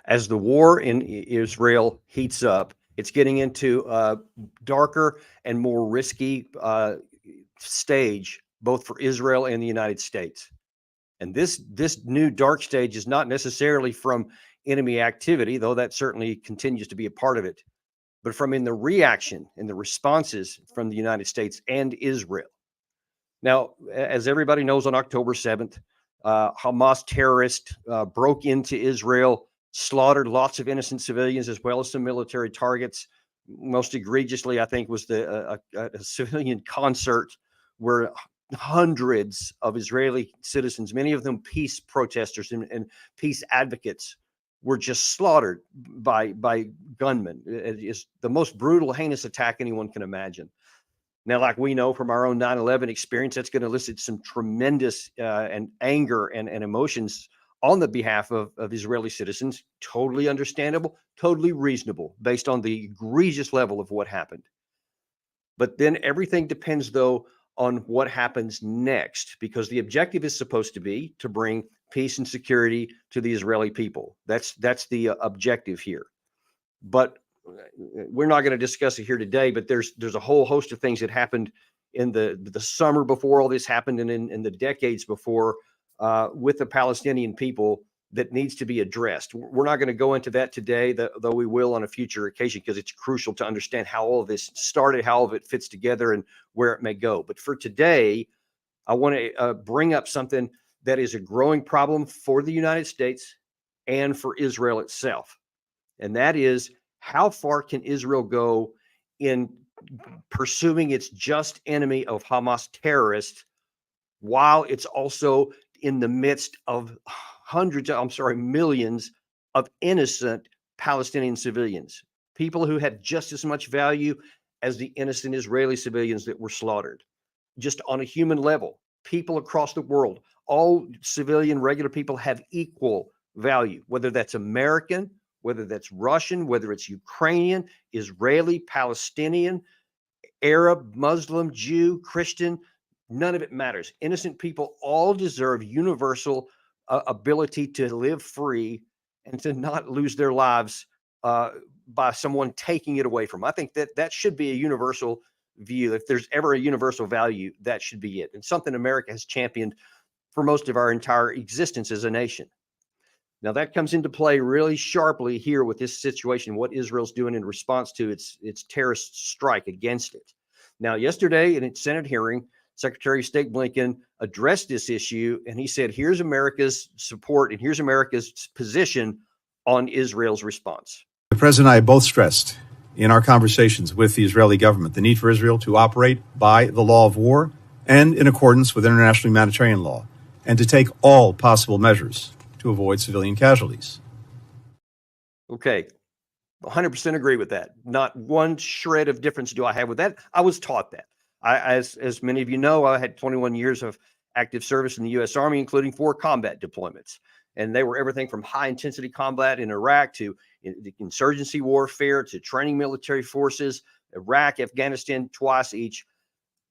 As the war in Israel heats up, it's getting into a darker and more risky stage, both for Israel and the United States. And this new dark stage is not necessarily from enemy activity, though that certainly continues to be a part of it, but from in the reaction and the responses from the United States and Israel. Now, as everybody knows, on October 7th, Hamas terrorists broke into Israel, slaughtered lots of innocent civilians as well as some military targets. Most egregiously, I think, was a civilian concert where hundreds of Israeli citizens, many of them peace protesters and peace advocates, were just slaughtered by gunmen. It is the most brutal, heinous attack anyone can imagine. Now, like we know from our own 9/11 experience, that's going to elicit some tremendous and anger and emotions on the behalf of Israeli citizens. Totally understandable, totally reasonable, based on the egregious level of what happened. But then everything depends, though, on what happens next, because the objective is supposed to be to bring peace and security to the Israeli people. That's the objective here. But we're not going to discuss it here today, but there's a whole host of things that happened in the summer before all this happened, and in the decades before, with the Palestinian people, that needs to be addressed. We're not going to go into that today, though we will on a future occasion, because it's crucial to understand how all of this started, how all of it fits together, and where it may go. But for today, I want to bring up something that is a growing problem for the United States and for Israel itself. And that is, how far can Israel go in pursuing its just enemy of Hamas terrorists while it's also in the midst of millions of innocent Palestinian civilians, people who had just as much value as the innocent Israeli civilians that were slaughtered, just on a human level. People across the world, all civilian, regular people have equal value, whether that's American, whether that's Russian, whether it's Ukrainian, Israeli, Palestinian, Arab, Muslim, Jew, Christian, none of it matters. Innocent people all deserve universal ability to live free and to not lose their lives by someone taking it away from them. I think that should be a universal view. If there's ever a universal value, that should be it. And something America has championed for most of our entire existence as a nation. Now, that comes into play really sharply here with this situation, what Israel's doing in response to its terrorist strike against it. Now, yesterday in its Senate hearing, Secretary of State Blinken addressed this issue, and he said, here's America's support and here's America's position on Israel's response. The President and I both stressed in our conversations with the Israeli government the need for Israel to operate by the law of war and in accordance with international humanitarian law, and to take all possible measures to avoid civilian casualties. Okay, 100% agree with that. Not one shred of difference do I have with that. I was taught that. As many of you know, I had 21 years of active service in the U.S. Army, including 4 combat deployments. And they were everything from high-intensity combat in Iraq to insurgency warfare to training military forces, Iraq, Afghanistan, twice each.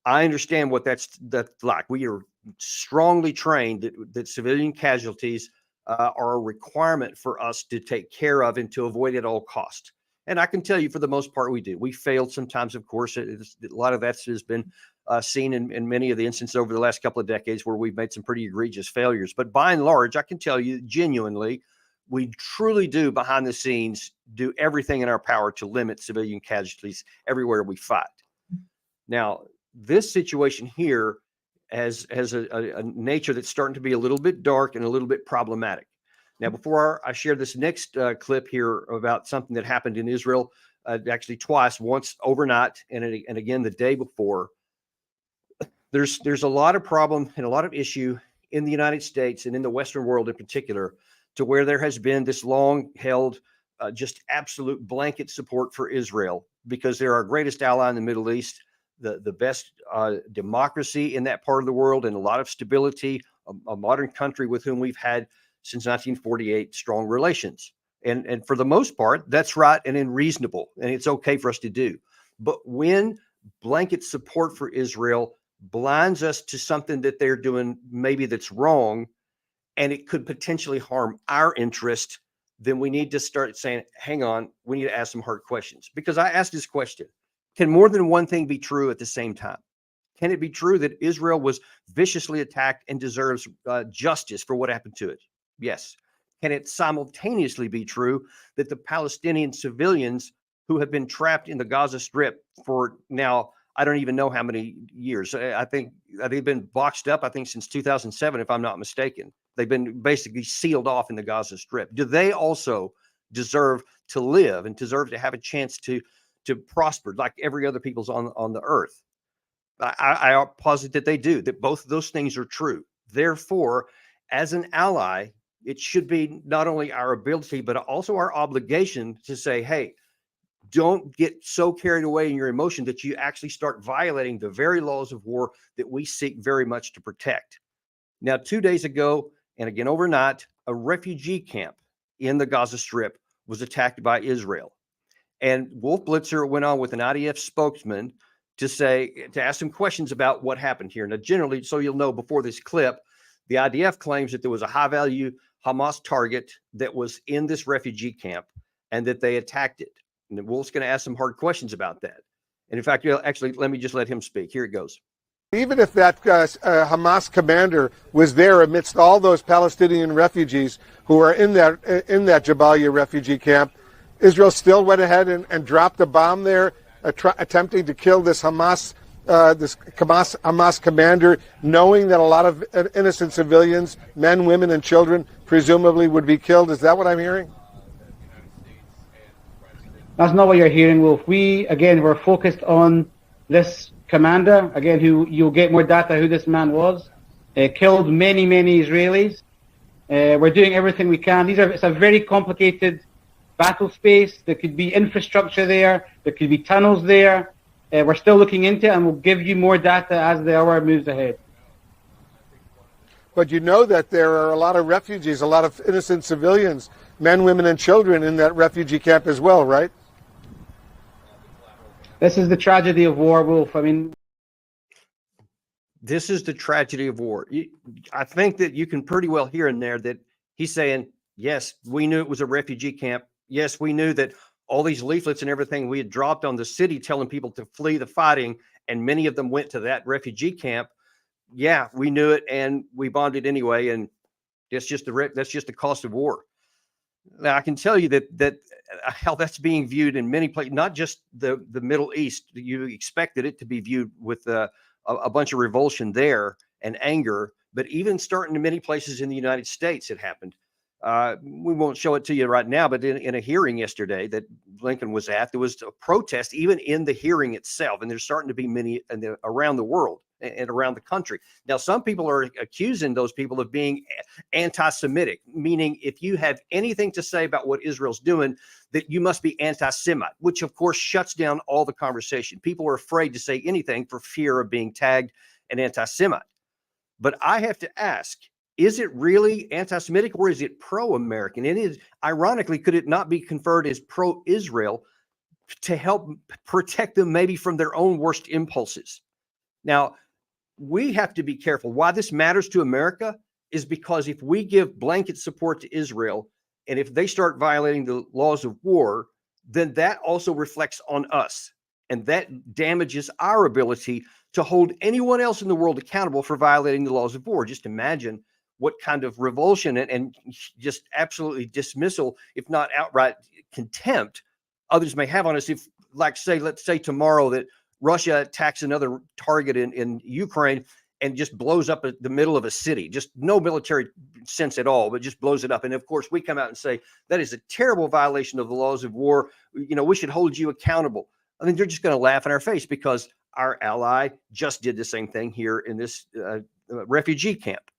I understand what that's like. We are strongly trained that civilian casualties are a requirement for us to take care of and to avoid at all costs. And I can tell you, for the most part, we do. We failed sometimes, of course. A lot of that has been seen in many of the instances over the last couple of decades where we've made some pretty egregious failures. But by and large, I can tell you genuinely, we truly do behind the scenes do everything in our power to limit civilian casualties everywhere we fight. Now, this situation here has a nature that's starting to be a little bit dark and a little bit problematic. Now, before I share this next clip here about something that happened in Israel, actually twice, once overnight and again the day before, there's a lot of problem and a lot of issue in the United States and in the Western world in particular, to where there has been this long-held just absolute blanket support for Israel, because they're our greatest ally in the Middle East, the best democracy in that part of the world, and a lot of stability, a modern country with whom we've had since 1948 strong relations. And for the most part, that's right and reasonable, and it's okay for us to do. But when blanket support for Israel blinds us to something that they're doing maybe that's wrong, and it could potentially harm our interest, then we need to start saying, hang on, we need to ask some hard questions. Because I asked this question, can more than one thing be true at the same time? Can it be true that Israel was viciously attacked and deserves justice for what happened to it? Yes. Can it simultaneously be true that the Palestinian civilians who have been trapped in the Gaza Strip for now, I don't even know how many years. I think they've been boxed up, I think, since 2007, if I'm not mistaken. They've been basically sealed off in the Gaza Strip. Do they also deserve to live and deserve to have a chance to prosper like every other people's on the earth? I posit that they do, that both of those things are true. Therefore, as an ally, it should be not only our ability, but also our obligation to say, hey, don't get so carried away in your emotion that you actually start violating the very laws of war that we seek very much to protect. Now, 2 days ago, and again overnight, a refugee camp in the Gaza Strip was attacked by Israel. And Wolf Blitzer went on with an IDF spokesman to ask some questions about what happened here. Now, generally, so you'll know before this clip, the IDF claims that there was a high-value Hamas target that was in this refugee camp and that they attacked it. And Wolf's going to ask some hard questions about that. And in fact, actually, let me just let him speak. Here it goes. Even if that Hamas commander was there amidst all those Palestinian refugees who are in that Jabalia refugee camp, Israel still went ahead and dropped a bomb there, attempting to kill this Hamas commander, knowing that a lot of innocent civilians, men, women, and children, presumably would be killed. Is that what I'm hearing? That's not what you're hearing, Wolf. We're focused on this commander, again, who you'll get more data who this man was. Killed many, many Israelis. We're doing everything we can. It's a very complicated battle space. There could be infrastructure there. There could be tunnels there. We're still looking into it, and we'll give you more data as the hour moves ahead. But you know that there are a lot of refugees, a lot of innocent civilians, men, women, and children in that refugee camp as well, right? This is the tragedy of war, Wolf. I mean, this is the tragedy of war. I think that you can pretty well hear in there that he's saying, yes, we knew it was a refugee camp. Yes, we knew that all these leaflets and everything we had dropped on the city telling people to flee the fighting, and many of them went to that refugee camp. Yeah, we knew it, and we bombed it anyway, and that's just the cost of war. Now, I can tell you that how that's being viewed in many places, not just the Middle East. You expected it to be viewed with a bunch of revulsion there and anger, but even starting in many places in the United States, it happened. We won't show it to you right now, but in a hearing yesterday that Lincoln was at, there was a protest even in the hearing itself, and there's starting to be many around the world and around the country. Now, some people are accusing those people of being anti-Semitic, meaning if you have anything to say about what Israel's doing, that you must be anti-Semite, which of course shuts down all the conversation. People are afraid to say anything for fear of being tagged an anti-Semite. But I have to ask, is it really anti-Semitic or is it pro-American? And it is, ironically, could it not be conferred as pro-Israel to help protect them maybe from their own worst impulses? Now, we have to be careful. Why this matters to America is because if we give blanket support to Israel, and if they start violating the laws of war, then that also reflects on us. And that damages our ability to hold anyone else in the world accountable for violating the laws of war. Just imagine what kind of revulsion and just absolutely dismissal, if not outright contempt, others may have on us if, like, let's say tomorrow that Russia attacks another target in Ukraine and just blows up the middle of a city, just no military sense at all, but just blows it up. And of course, we come out and say that is a terrible violation of the laws of war. We should hold you accountable. I mean, they're just going to laugh in our face because our ally just did the same thing here in this refugee camp.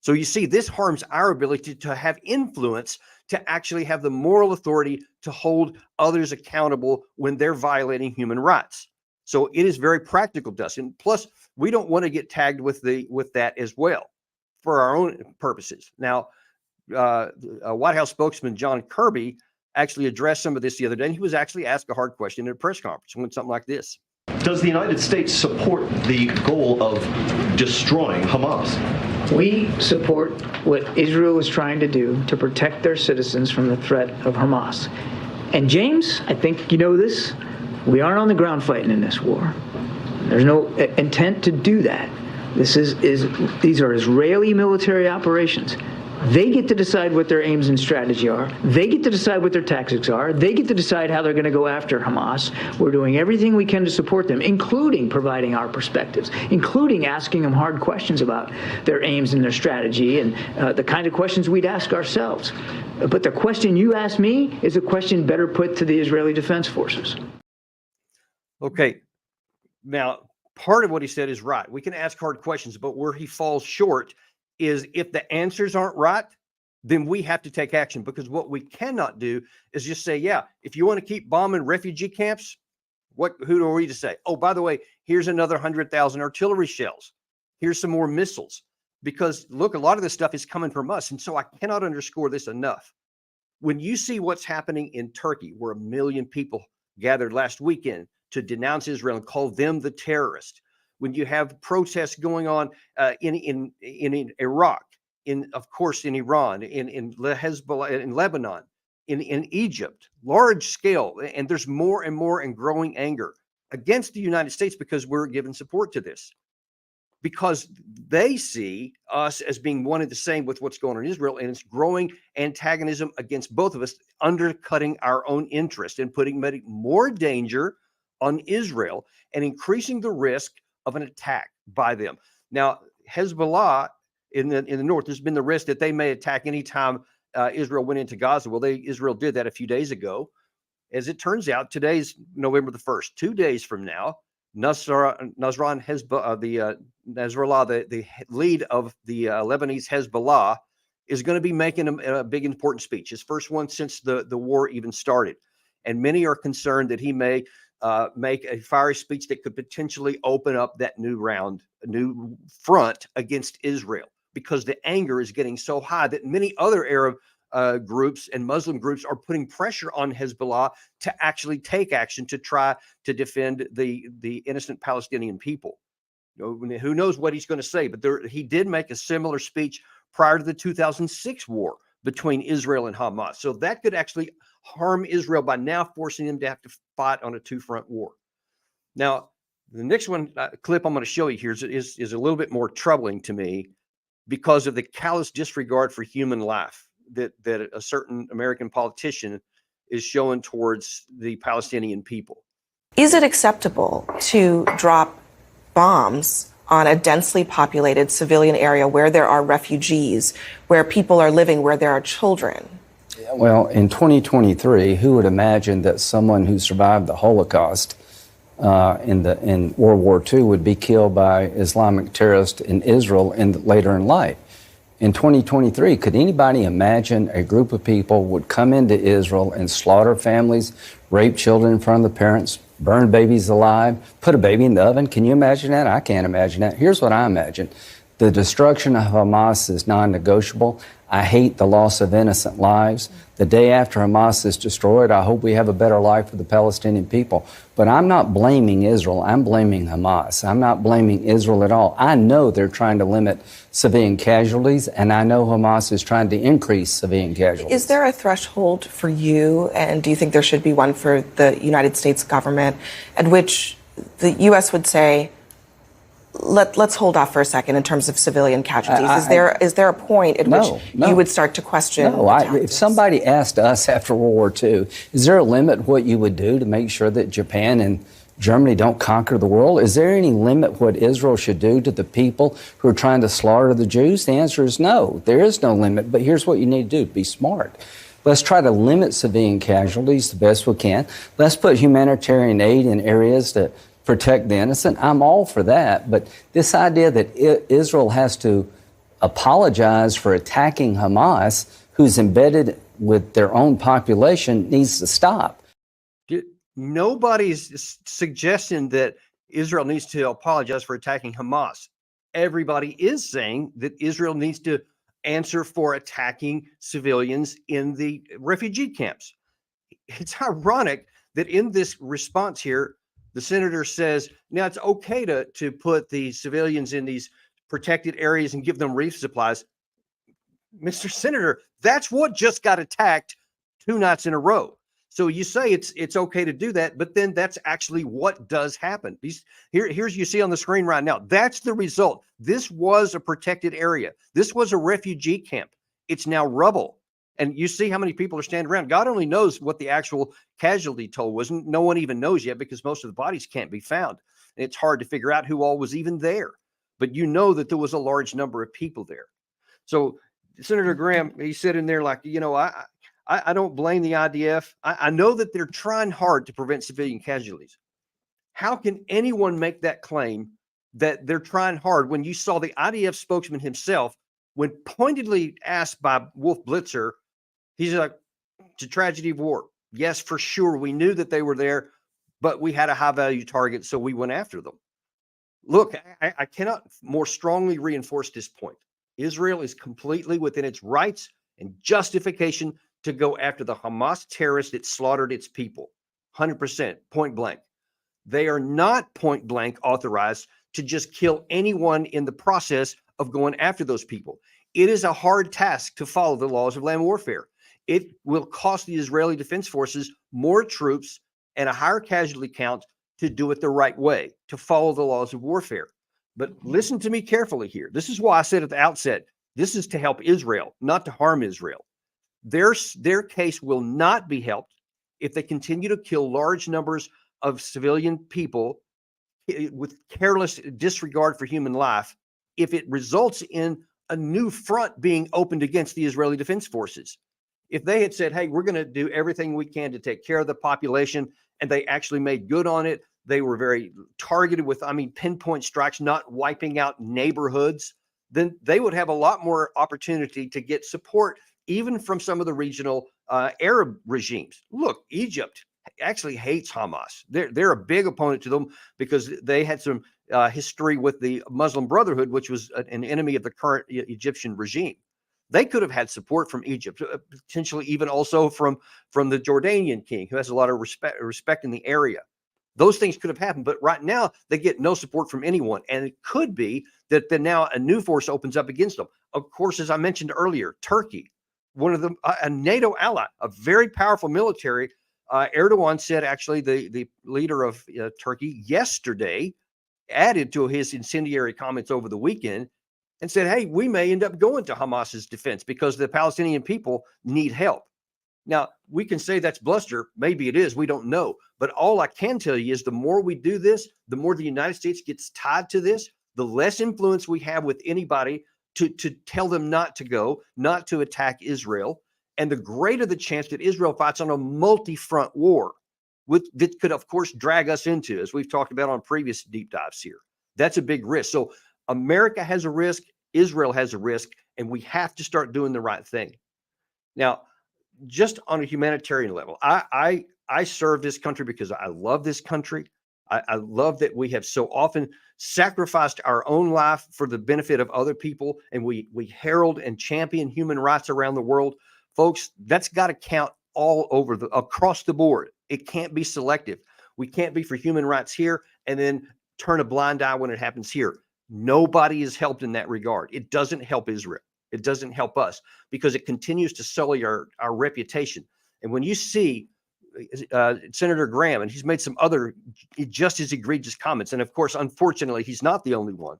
So you see, this harms our ability to have influence, to actually have the moral authority to hold others accountable when they're violating human rights. So it is very practical to us. And plus, we don't want to get tagged with that as well for our own purposes. Now, White House spokesman John Kirby actually addressed some of this the other day, and he was actually asked a hard question in a press conference. Went something like this. Does the United States support the goal of destroying Hamas? We support what Israel is trying to do to protect their citizens from the threat of Hamas. And James, I think you know this, we aren't on the ground fighting in this war. There's no intent to do that. These are Israeli military operations. They get to decide what their aims and strategy are. They get to decide what their tactics are. They get to decide how they're going to go after Hamas. We're doing everything we can to support them, including providing our perspectives, including asking them hard questions about their aims and their strategy and the kind of questions we'd ask ourselves. But the question you asked me is a question better put to the Israeli Defense Forces. Okay. Now, part of what he said is right. We can ask hard questions, but where he falls short is if the answers aren't right, then we have to take action, because what we cannot do is just say, yeah, if you want to keep bombing refugee camps, who are we to say? Oh, by the way, here's another 100,000 artillery shells. Here's some more missiles. Because look, a lot of this stuff is coming from us. And so I cannot underscore this enough. When you see what's happening in Turkey, where 1 million people gathered last weekend to denounce Israel and call them the terrorist, when you have protests going on in Iraq, of course in Iran, in Hezbollah, in Lebanon, in Egypt, large scale, and there's more and more and growing anger against the United States because we're giving support to this, because they see us as being one and the same with what's going on in Israel, and it's growing antagonism against both of us, undercutting our own interest and putting more danger on Israel and increasing the risk of an attack by them. Now, Hezbollah in the north, there's been the risk that they may attack anytime Israel went into Gaza. Well, Israel did that a few days ago. As it turns out, today's November the 1st, 2 days from now, Nasrallah, the lead of the Lebanese Hezbollah, is going to be making a big important speech, his first one since the war even started. And many are concerned that he may make a fiery speech that could potentially open up that new front against Israel, because the anger is getting so high that many other Arab groups and Muslim groups are putting pressure on Hezbollah to actually take action to try to defend the innocent Palestinian people. Who knows what he's going to say, but he did make a similar speech prior to the 2006 war between Israel and Hamas. So that could actually harm Israel by now forcing them to have to fight on a two-front war. Now, the next clip I'm going to show you here is a little bit more troubling to me because of the callous disregard for human life that a certain American politician is showing towards the Palestinian people. Is it acceptable to drop bombs on a densely populated civilian area where there are refugees, where people are living, where there are children? Well, in 2023, who would imagine that someone who survived the Holocaust in World War II would be killed by Islamic terrorists in Israel later in life? In 2023, could anybody imagine a group of people would come into Israel and slaughter families, rape children in front of the parents, burn babies alive, put a baby in the oven? Can you imagine that? I can't imagine that. Here's what I imagine. The destruction of Hamas is non-negotiable. I hate the loss of innocent lives. The day after Hamas is destroyed, I hope we have a better life for the Palestinian people. But I'm not blaming Israel. I'm blaming Hamas. I'm not blaming Israel at all. I know they're trying to limit civilian casualties, and I know Hamas is trying to increase civilian casualties. Is there a threshold for you, and do you think there should be one for the United States government, at which the U.S. would say, let's hold off for a second in terms of civilian casualties? Is there a point at which you would start to question? No, if somebody asked us after World War II, is there a limit what you would do to make sure that Japan and Germany don't conquer the world? Is there any limit what Israel should do to the people who are trying to slaughter the Jews? The answer is no. There is no limit. But here's what you need to do. Be smart. Let's try to limit civilian casualties the best we can. Let's put humanitarian aid in areas that protect the innocent. I'm all for that. But this idea that Israel has to apologize for attacking Hamas, who's embedded with their own population, needs to stop. Nobody's suggesting that Israel needs to apologize for attacking Hamas. Everybody is saying that Israel needs to answer for attacking civilians in the refugee camps. It's ironic that in this response here, the senator says, now it's okay to put the civilians in these protected areas and give them relief supplies. Mr. Senator, that's what just got attacked 2 nights in a row. So you say it's okay to do that, but then that's actually what does happen. Here's you see on the screen right now. That's the result. This was a protected area. This was a refugee camp. It's now rubble. And you see how many people are standing around. God only knows what the actual casualty toll was. No one even knows yet because most of the bodies can't be found. It's hard to figure out who all was even there. But you know that there was a large number of people there. So Senator Graham, he said in there, like, I don't blame the IDF. I know that they're trying hard to prevent civilian casualties. How can anyone make that claim that they're trying hard when you saw the IDF spokesman himself, when pointedly asked by Wolf Blitzer, he's like, it's a tragedy of war. Yes, for sure. We knew that they were there, but we had a high value target, so we went after them. Look, I cannot more strongly reinforce this point. Israel is completely within its rights and justification to go after the Hamas terrorists that slaughtered its people. 100%, point blank. They are not point blank authorized to just kill anyone in the process of going after those people. It is a hard task to follow the laws of land warfare. It will cost the Israeli Defense Forces more troops and a higher casualty count to do it the right way, to follow the laws of warfare. But listen to me carefully here. This is why I said at the outset, this is to help Israel, not to harm Israel. Their case will not be helped if they continue to kill large numbers of civilian people with careless disregard for human life, if it results in a new front being opened against the Israeli Defense Forces. If they had said, hey, we're going to do everything we can to take care of the population, and they actually made good on it, they were very targeted with, pinpoint strikes, not wiping out neighborhoods, then they would have a lot more opportunity to get support, even from some of the regional Arab regimes. Look, Egypt actually hates Hamas. They're a big opponent to them because they had some history with the Muslim Brotherhood, which was an enemy of the current Egyptian regime. They could have had support from Egypt, potentially even also from the Jordanian king, who has a lot of respect in the area. Those things could have happened, but right now they get no support from anyone. And it could be that now a new force opens up against them. Of course, as I mentioned earlier, Turkey, one of them, a NATO ally, a very powerful military. Erdogan said, actually, the leader of Turkey yesterday added to his incendiary comments over the weekend and said, hey, we may end up going to Hamas's defense because the Palestinian people need help. Now, we can say that's bluster. Maybe it is. We don't know. But all I can tell you is the more we do this, the more the United States gets tied to this, the less influence we have with anybody to tell them not to go, not to attack Israel, and the greater the chance that Israel fights on a multi-front war, that could, of course, drag us into, as we've talked about on previous deep dives here. That's a big risk. So America has a risk, Israel has a risk, and we have to start doing the right thing. Now, just on a humanitarian level, I serve this country because I love this country. I love that we have so often sacrificed our own life for the benefit of other people, and we herald and champion human rights around the world. Folks, that's got to count all over across the board. It can't be selective. We can't be for human rights here and then turn a blind eye when it happens here. Nobody is helped in that regard. It doesn't help Israel. It doesn't help us because it continues to sully our reputation. And when you see Senator Graham, and he's made some other just as egregious comments, and of course, unfortunately, he's not the only one,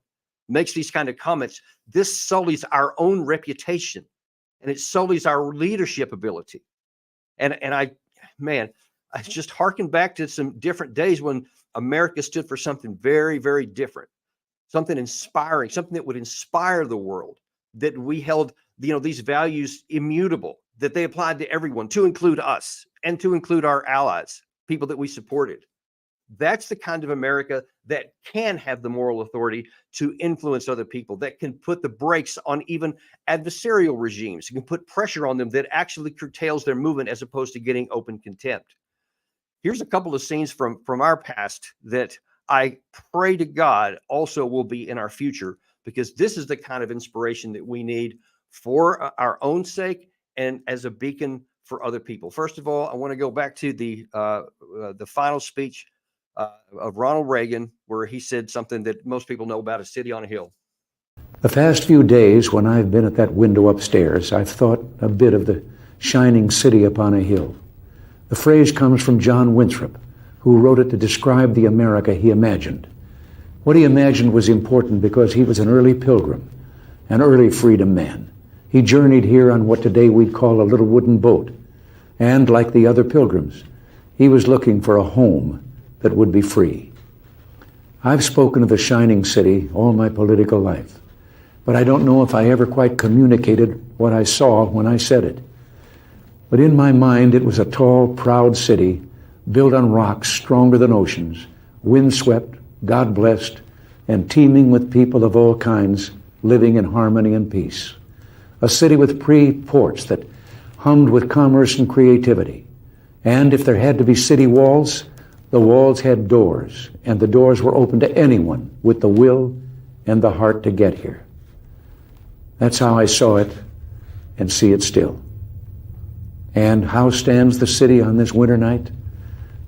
makes these kind of comments, this sullies our own reputation and it sullies our leadership ability. And I just harken back to some different days when America stood for something very, very different, something inspiring, something that would inspire the world, that we held, these values immutable, that they applied to everyone, to include us and to include our allies, people that we supported. That's the kind of America that can have the moral authority to influence other people, that can put the brakes on even adversarial regimes, can put pressure on them that actually curtails their movement as opposed to getting open contempt. Here's a couple of scenes from our past that I pray to God also will be in our future, because this is the kind of inspiration that we need for our own sake and as a beacon for other people. First of all, I want to go back to the final speech of Ronald Reagan, where he said something that most people know about: a city on a hill. The past few days, when I've been at that window upstairs, I've thought a bit of the shining city upon a hill. The phrase comes from John Winthrop, who wrote it to describe the America he imagined. What he imagined was important because he was an early pilgrim, an early freedom man. He journeyed here on what today we'd call a little wooden boat. And like the other pilgrims, he was looking for a home that would be free. I've spoken of the shining city all my political life, but I don't know if I ever quite communicated what I saw when I said it. But in my mind, it was a tall, proud city built on rocks stronger than oceans, windswept, God-blessed, and teeming with people of all kinds living in harmony and peace. A city with free ports that hummed with commerce and creativity. And if there had to be city walls, the walls had doors, and the doors were open to anyone with the will and the heart to get here. That's how I saw it and see it still. And how stands the city on this winter night?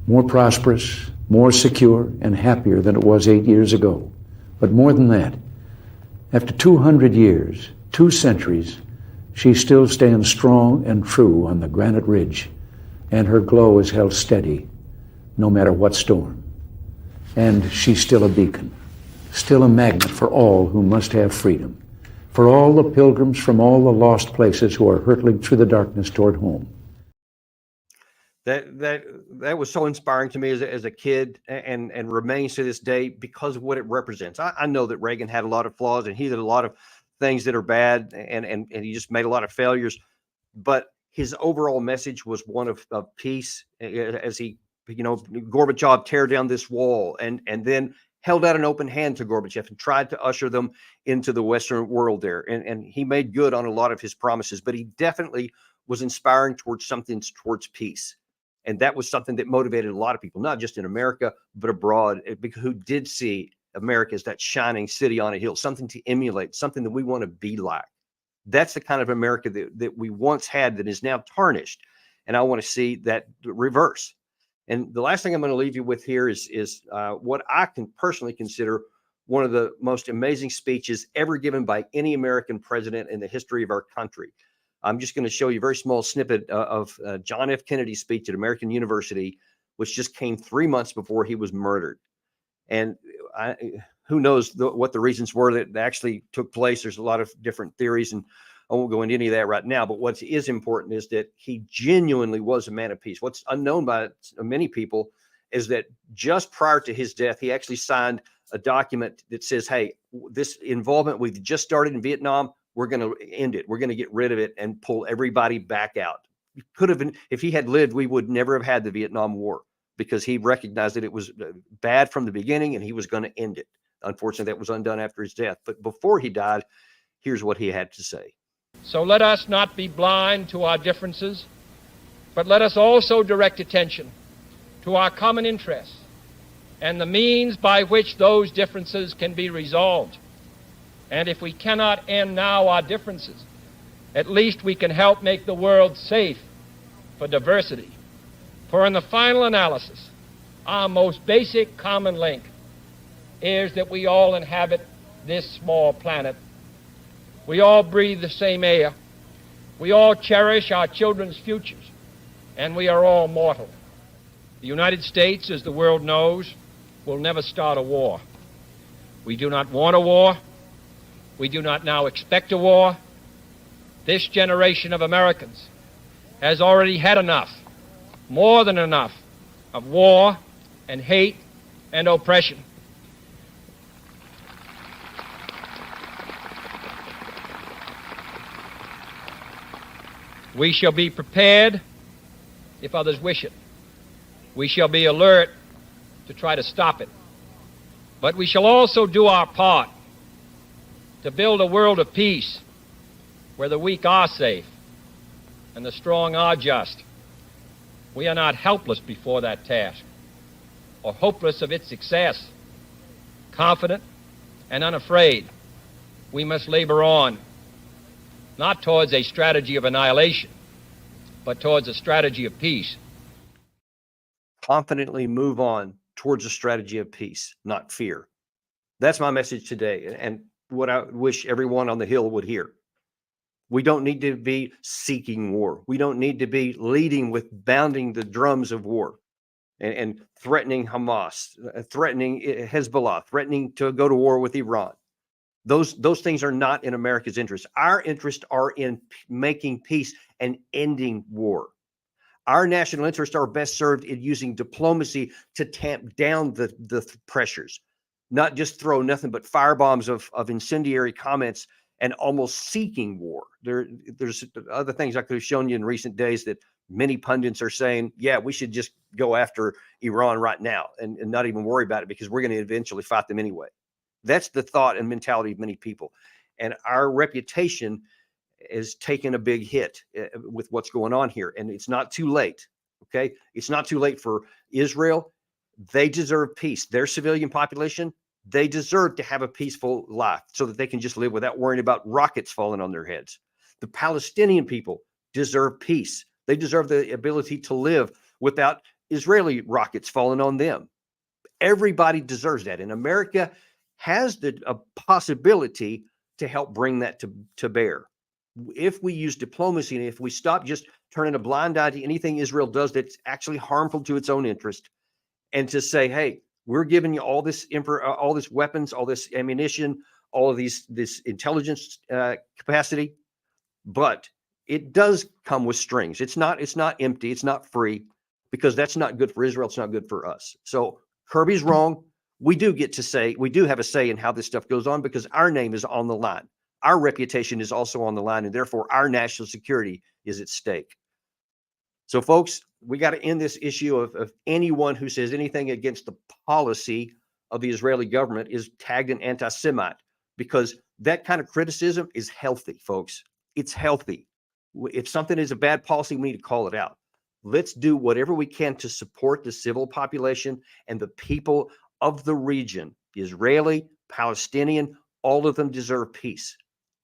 More prosperous, more secure, and happier than it was 8 years ago. But more than that, after 200 years, 2 centuries, she still stands strong and true on the granite ridge, and her glow is held steady no matter what storm. And she's still a beacon, still a magnet for all who must have freedom, for all the pilgrims from all the lost places who are hurtling through the darkness toward home. That was so inspiring to me as a kid, and remains to this day because of what it represents. I know that Reagan had a lot of flaws, and he did a lot of things that are bad, and he just made a lot of failures. But his overall message was one of peace, as he, Gorbachev tear down this wall, and then held out an open hand to Gorbachev and tried to usher them into the Western world there. And he made good on a lot of his promises, but he definitely was inspiring towards peace. And that was something that motivated a lot of people, not just in America, but abroad, who did see America as that shining city on a hill, something to emulate, something that we want to be like. That's the kind of America that we once had that is now tarnished. And I want to see that reverse. And the last thing I'm going to leave you with here is what I can personally consider one of the most amazing speeches ever given by any American president in the history of our country. I'm just going to show you a very small snippet of John F. Kennedy's speech at American University, which just came 3 months before he was murdered. And who knows what the reasons were that actually took place. There's a lot of different theories, and I won't go into any of that right now. But what is important is that he genuinely was a man of peace. What's unknown by many people is that just prior to his death, he actually signed a document that says, hey, this involvement we've just started in Vietnam, we're going to end it. We're going to get rid of it and pull everybody back out. It could have been, if he had lived, we would never have had the Vietnam War, because he recognized that it was bad from the beginning and he was going to end it. Unfortunately, that was undone after his death. But before he died, here's what he had to say. So let us not be blind to our differences, but let us also direct attention to our common interests and the means by which those differences can be resolved. And if we cannot end now our differences, at least we can help make the world safe for diversity. For in the final analysis, our most basic common link is that we all inhabit this small planet. We all breathe the same air. We all cherish our children's futures, and we are all mortal. The United States, as the world knows, will never start a war. We do not want a war. We do not now expect a war. This generation of Americans has already had enough, more than enough, of war and hate and oppression. We shall be prepared if others wish it. We shall be alert to try to stop it. But we shall also do our part to build a world of peace where the weak are safe and the strong are just. We are not helpless before that task or hopeless of its success. Confident and unafraid, we must labor on, not towards a strategy of annihilation, but towards a strategy of peace. Confidently move on towards a strategy of peace, not fear. That's my message today. And what I wish everyone on the Hill would hear. We don't need to be seeking war. We don't need to be leading with bounding the drums of war and threatening Hamas, threatening Hezbollah, threatening to go to war with Iran. Those things are not in America's interest. Our interests are in making peace and ending war. Our national interests are best served in using diplomacy to tamp down the pressures, not just throw nothing but firebombs of incendiary comments and almost seeking war. There's other things I could have shown you in recent days that many pundits are saying, yeah, we should just go after Iran right now and not even worry about it because we're going to eventually fight them anyway. That's the thought and mentality of many people. And our reputation is taking a big hit with what's going on here. And it's not too late. Okay. It's not too late for Israel. They deserve peace. Their civilian population, they deserve to have a peaceful life so that they can just live without worrying about rockets falling on their heads. The Palestinian people deserve peace. They deserve the ability to live without Israeli rockets falling on them. Everybody deserves that. And America has a possibility to help bring that to bear. If we use diplomacy and if we stop just turning a blind eye to anything Israel does that's actually harmful to its own interest, and to say, hey, we're giving you all this weapons, all this ammunition, all of this intelligence capacity, but it does come with strings. It's not empty. It's not free, because that's not good for Israel. It's not good for us. So Kirby's wrong. We do have a say in how this stuff goes on because our name is on the line. Our reputation is also on the line, and therefore our national security is at stake. So, folks, we got to end this issue of anyone who says anything against the policy of the Israeli government is tagged an anti-Semite, because that kind of criticism is healthy, folks. It's healthy. If something is a bad policy, we need to call it out. Let's do whatever we can to support the civil population and the people of the region, Israeli, Palestinian, all of them deserve peace.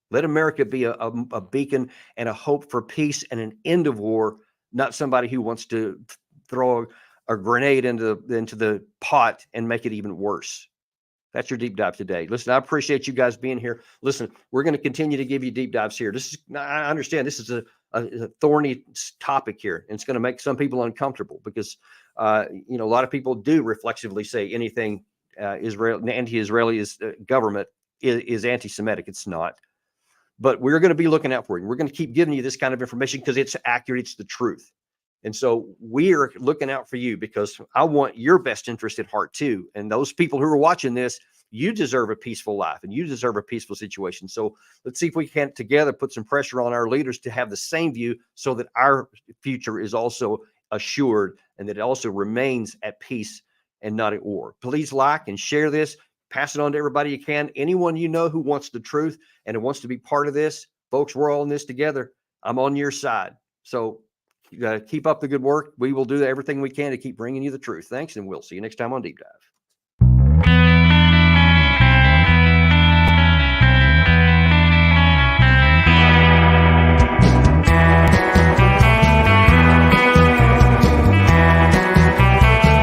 Let America be a beacon and a hope for peace and an end of war, not somebody who wants to throw a grenade into the pot and make it even worse. That's your deep dive today. Listen, I appreciate you guys being here. Listen, we're going to continue to give you deep dives here. I understand this is a thorny topic here, and it's going to make some people uncomfortable because, a lot of people do reflexively say anything anti-Israeli government is anti-Semitic. It's not. But we're going to be looking out for you. We're going to keep giving you this kind of information because it's accurate. It's the truth. And so we're looking out for you because I want your best interest at heart too. And those people who are watching this, you deserve a peaceful life and you deserve a peaceful situation. So let's see if we can together put some pressure on our leaders to have the same view so that our future is also assured and that it also remains at peace and not at war. Please like and share this. Pass it on to everybody you can. Anyone you know who wants the truth and who wants to be part of this, folks, we're all in this together. I'm on your side. So keep up the good work. We will do everything we can to keep bringing you the truth. Thanks, and we'll see you next time on Deep Dive.